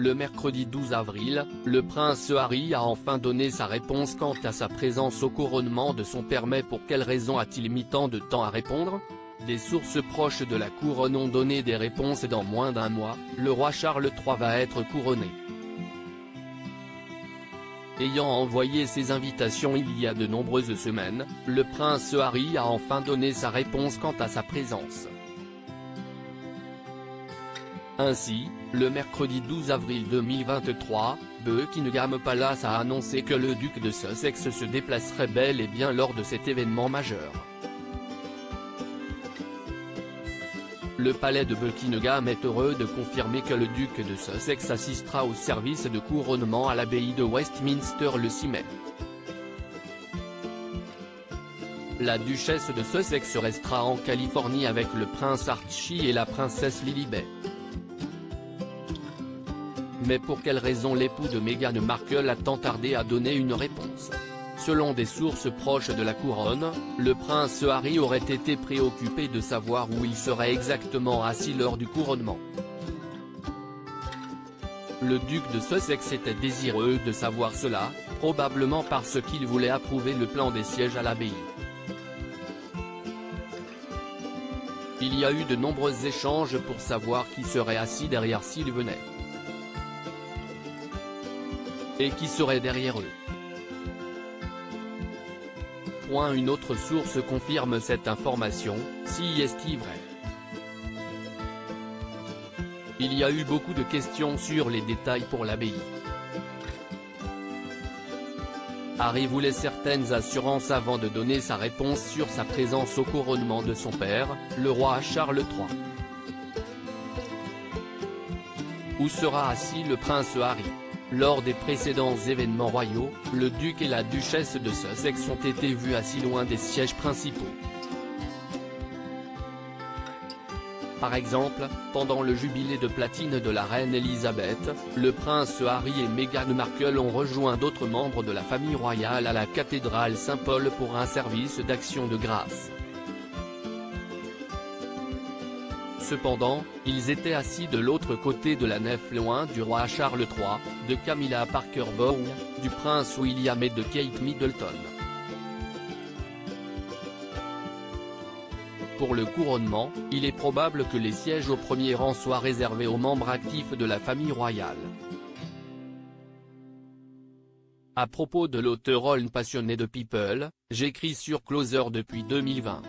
Le mercredi 12 avril, le prince Harry a enfin donné sa réponse quant à sa présence au couronnement de son père, mais pour quelle raison a-t-il mis tant de temps à répondre? Des sources proches de la couronne ont donné des réponses et dans moins d'un mois, le roi Charles III va être couronné. Ayant envoyé ses invitations il y a de nombreuses semaines, le prince Harry a enfin donné sa réponse quant à sa présence. Ainsi, le mercredi 12 avril 2023, Buckingham Palace a annoncé que le duc de Sussex se déplacerait bel et bien lors de cet événement majeur. Le palais de Buckingham est heureux de confirmer que le duc de Sussex assistera au service de couronnement à l'abbaye de Westminster le 6 mai. La duchesse de Sussex restera en Californie avec le prince Archie et la princesse Lilibet. Mais pour quelle raison l'époux de Meghan Markle a tant tardé à donner une réponse? Selon des sources proches de la couronne, le prince Harry aurait été préoccupé de savoir où il serait exactement assis lors du couronnement. Le duc de Sussex était désireux de savoir cela, probablement parce qu'il voulait approuver le plan des sièges à l'abbaye. Il y a eu de nombreux échanges pour savoir qui serait assis derrière s'il venait. Et qui serait derrière eux. Une autre source confirme cette information, si est-il vrai. Il y a eu beaucoup de questions sur les détails pour l'abbaye. Harry voulait certaines assurances avant de donner sa réponse sur sa présence au couronnement de son père, le roi Charles III. Où sera assis le prince Harry? Lors des précédents événements royaux, le duc et la duchesse de Sussex ont été vus assis loin des sièges principaux. Par exemple, pendant le jubilé de platine de la reine Elisabeth, le prince Harry et Meghan Markle ont rejoint d'autres membres de la famille royale à la cathédrale Saint-Paul pour un service d'action de grâce. Cependant, ils étaient assis de l'autre côté de la nef loin du roi Charles III, de Camilla Parker Bowles, du prince William et de Kate Middleton. Pour le couronnement, il est probable que les sièges au premier rang soient réservés aux membres actifs de la famille royale. À propos de l'auteur passionné de People, j'écris sur Closer depuis 2020.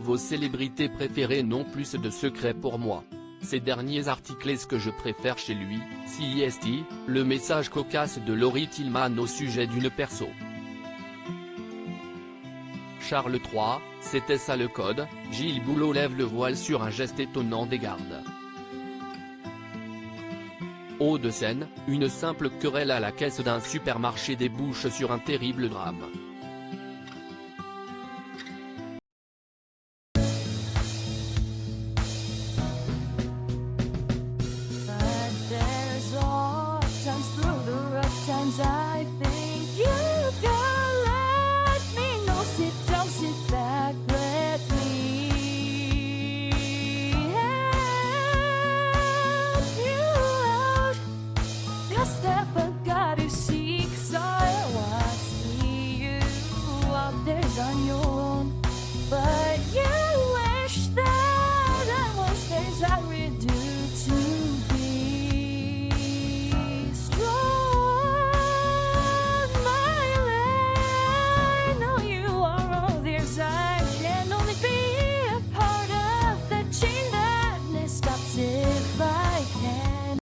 Vos célébrités préférées n'ont plus de secrets pour moi. Ces derniers articles ce que je préfère chez lui, CIST, le message cocasse de Laurie Tillman au sujet d'une perso. Charles III, c'était ça le code, Gilles Boulot lève le voile sur un geste étonnant des gardes. Hauts-de-Seine, une simple querelle à la caisse d'un supermarché débouche sur un terrible drame.